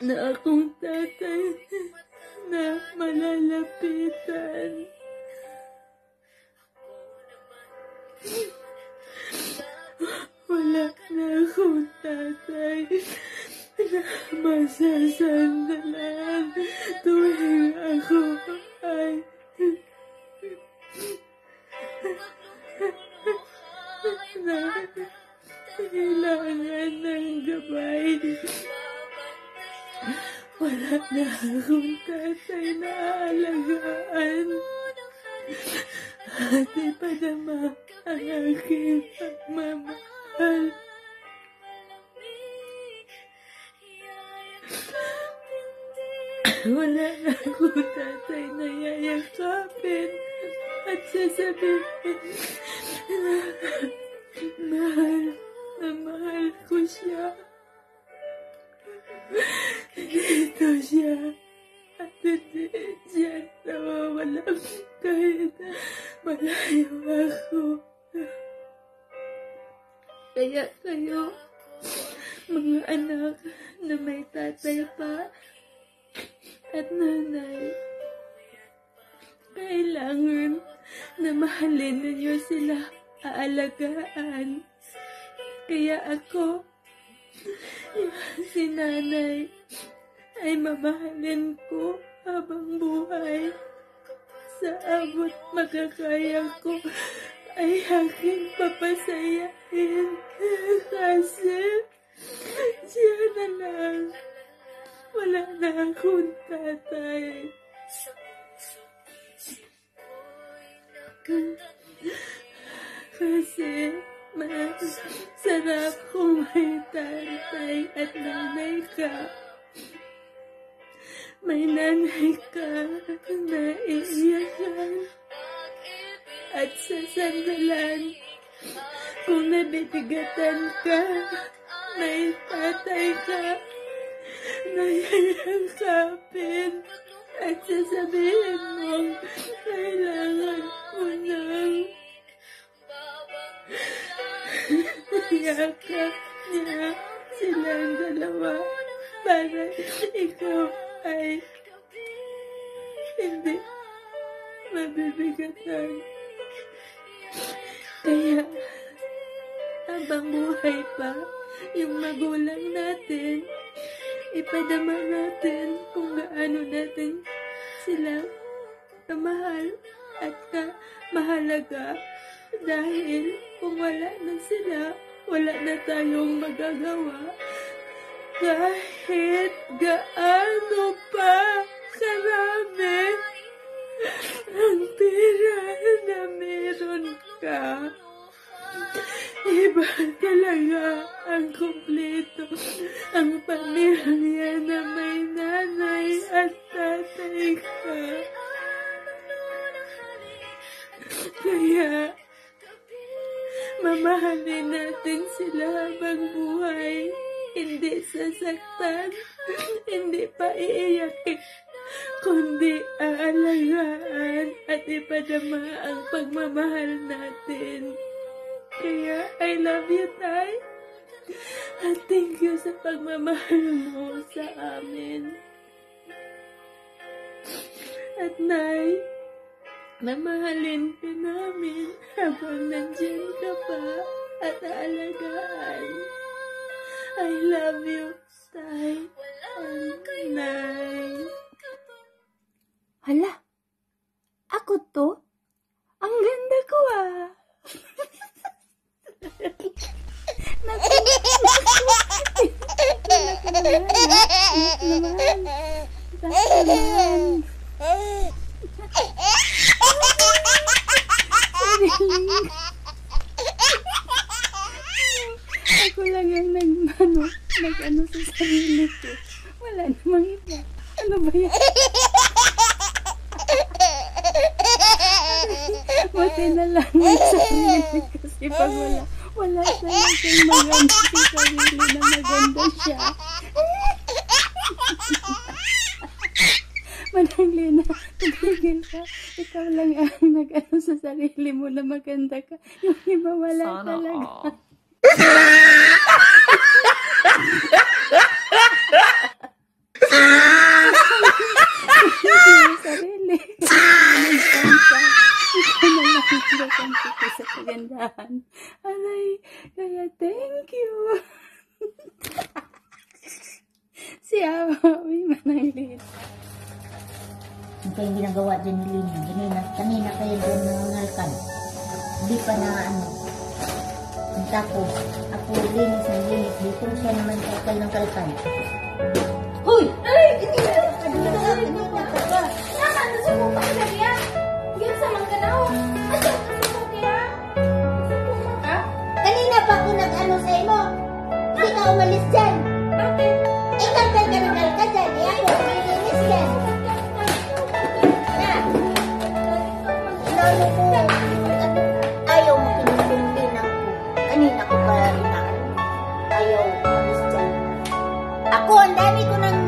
na akong tatay na malalapitan. Wala na akong tatay na masasandalan tuwing ako ay kailangan ng gabay. Wala na akong tatay na aalagaan at ipadama ang aking pagmamahal. Wala na akong tatay na yayakapin at sasabihin na mahal ko siya. Dito siya at hindi siya nawawala kahit malayo ako. Kaya kayo, mga anak na may tatay pa at nanay, kailangan na mahalin ninyo sila, aalagaan. Kaya ako, si nanay, ay mamahalin ko habang buhay. Sa abot makakaya ko, ay aking papasayahin. Kasi siya na lang. Wala na akong tatay. Kasi sarap kung may tatay at nanay ka. May nanay ka na iiyakan at sasandalan. Kung nabibigatan ka, may tatay ka na yayakapin at sasabihin mong kailangan mo nang yakap niya silang dalawa para ikaw ay hindi mabibigatan. Kaya habang buhay pa yung magulang natin, ipadama natin kung gaano natin sila kamahal at kamahalaga. Dahil kung wala na sila, wala na tayong magagawa. Kahit gaano pa karami ang pera na meron ka, iba talaga ang kumpleto ang pamilya na may nanay at tatay ka. Kaya mamahalin natin sila habang buhay, hindi sasaktan, hindi pa iiyakin, kundi aalagaan at ipadama ang pagmamahal natin. Kaya I love you, Tay. At thank you sa pagmamahal mo sa amin. At Nay, mamahalin ka namin habang nandyan ka pa at aalagaan. I love you, Tay and Nay. Hala, ako to? Ang ganda ko ah. Ako lang ang nag-ano sa sarili ko. Wala namang iba. Ano ba yan? Buti na lang ang sarili kasi pag wala talagang maganda si sarili na maganda siya. Manang Lena, tumigil ka. Ikaw lang ang nag-ano sa sarili mo na maganda ka. Yung iba wala Sana talaga. yan. Aray, kaya thank you. Si Awawi mananglit. Ang kayong ginagawa dyan ni Lina. Kanina kayo doon nangangalkan. Hindi pa na ano. Tapos, ako linis ng linis. Dito siya naman kakal ng kalkan. Uy! Ay! Kanina ka ba? Saan? Nasuko pa ka niya? Yan sa mga ganaw. Asan? Nasuko niya? Nasuko ka? Kanina pa ako nag-ano sa imo. Hindi ka umalis dyan. Bakit? Kalkan ka ng kalkan dyan. Eh ako, nilinis dyan. Na! Inano ko. Ayaw makinig ako. Kanina ko pala rin na ayaw umalis dyan. Ako, ang dami ko nang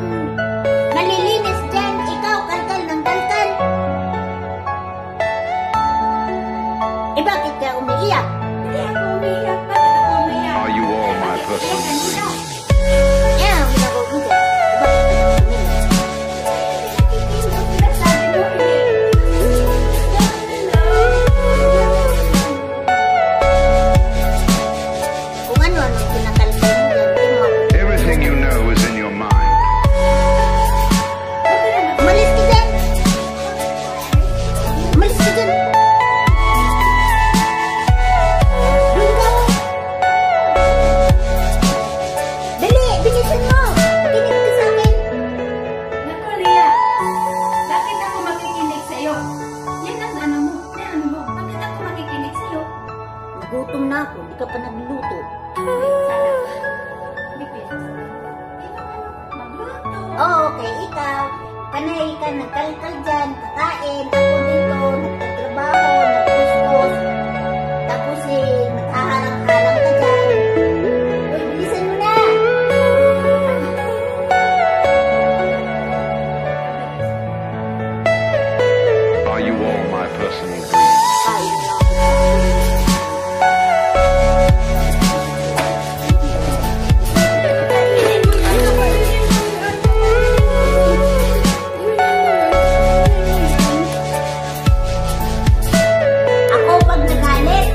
nalilinis dyan. Ikaw, kalkal ng kalkal. Eh, bakit ka umiiyak? Hindi ako umiyak. Bakit ako umiyak? Are you all my personal dreams? Yeah, ginagawa ko dyan. Bakit ka umiiyak? Sabi mo, hindi. Kung ano-ano kinakalkal mo dyan, tingnan mo. Everything you know is in your mind. Umalis ka dyan! Umalis ka dyan! Doon ka! Dali! Bilisan mo! Kinig ka sa akin! Naku, Lia. Bakit ako makikinig sa'yo? Yan ang ano mo. Yan ano mo. Bakit ako makikinig sa'yo? Nagutom na ako, hindi ka pa nagluluto. Hindi pwede sa'yo. Magluto. Oh, okay, ikaw. Panay ka nagkalkal dyan, kakain. Ako dito, nagtatrabaho, nagpuspos. Tapos naghaharang-harang ka dyan. Uy, bilisan mo na! Are you all my personal dreams? Kain lang. Ako pag nagalit.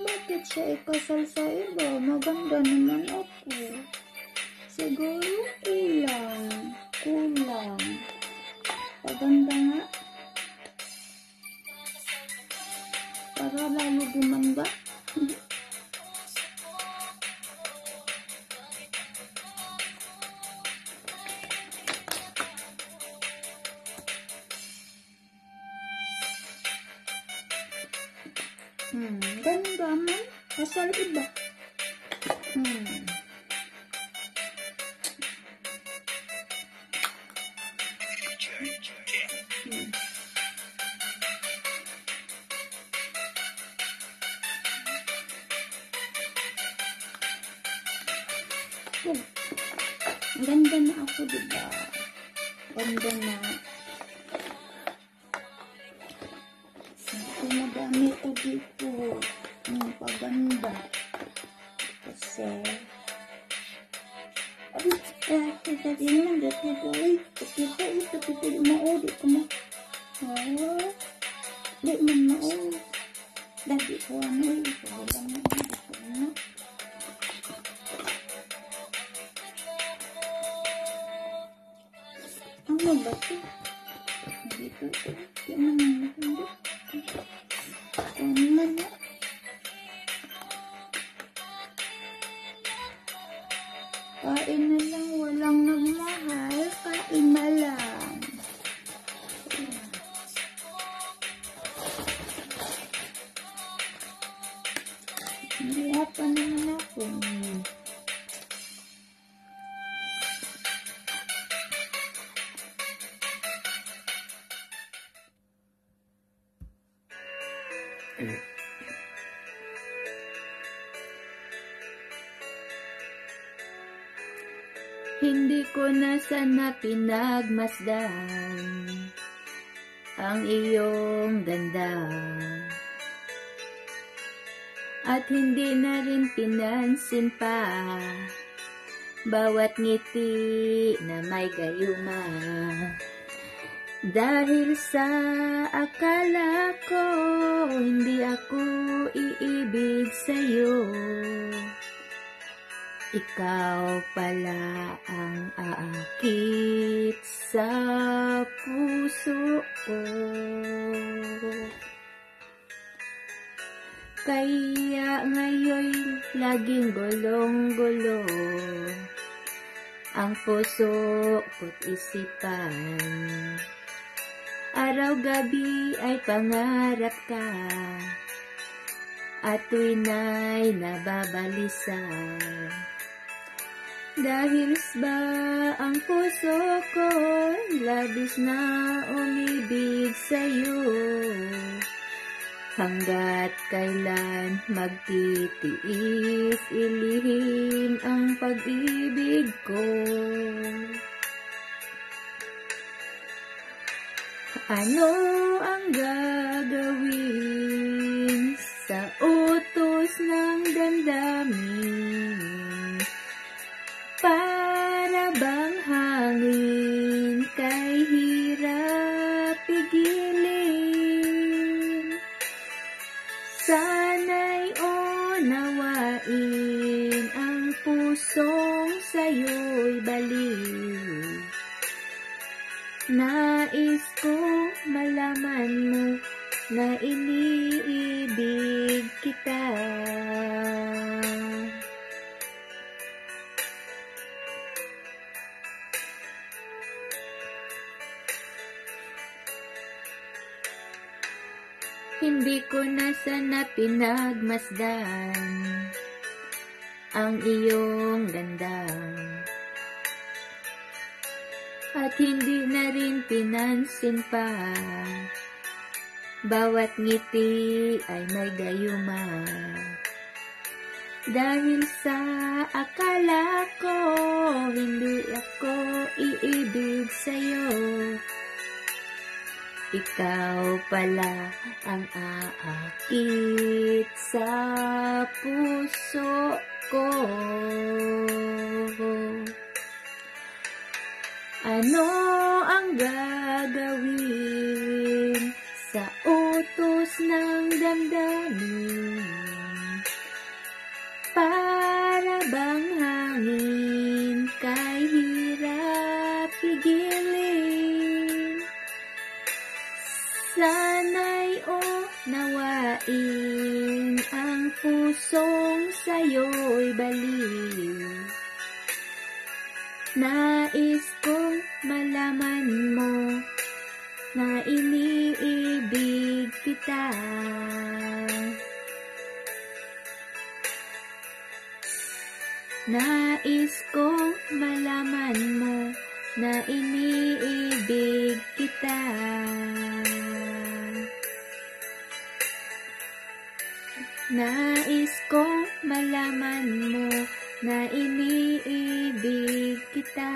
Bakit siya ikasal sa iba? Maganda naman ako. Siguro kulang. Kulang. Paganda nga. Para lalo gumanda. Ganda man. Kasal iba. Oh, ganda na ako, diba? Ganda na. Sabi madami ko dito. Paganda. Kasi sabi naman dito ay tapi ko di maudi ko mo. Di man maudi. Dati ko ano ito. Wala na ito na. Ano ba ito? Dito ito. Di man maudi. Ano man na. Kain na lang, walang nagmahal. Kain na lang. Nahirapan naman ako. Hindi ko na sana pinagmasdan ang iyong ganda, at hindi na rin pinansin pa bawat ngiti na may gayuma. Dahil sa akala ko, hindi ako iibig sa'yo. Ikaw pala ang aakit sa puso ko. Kaya ngayon laging gulong-gulo ang puso ko't isipan. Araw-gabi ay pangarap ka, at tuwin ay nababalisa. Dahil ba ang puso ko labis na umibig sa'yo, hanggat kailan magtitiis ilihim ang pag-ibig ko. Ano ang gagawin sa utos ng damdamin? Para bang hangin kay hirap pigilin? Sana'y unawain ang pusong sa'yo'y baliw. Nais kong malaman mo na iniibig kita. Hindi ko na sana pinagmasdan ang iyong ganda, at hindi na rin pinansin pa bawat ngiti ay may gayuma. Dahil sa akala ko, hindi ako iibig sa'yo. Ikaw pala ang aakit sa puso ko. Ano ang gagawin sa utos ng damdamin? Para bang hangin kay hirap pigilin? Sana'y unawain ang pusong sa'yo'y baliw. Nais kong malaman mo na iniibig kita. Nais kong malaman mo na iniibig kita. Nais kong malaman mo na iniibig kita.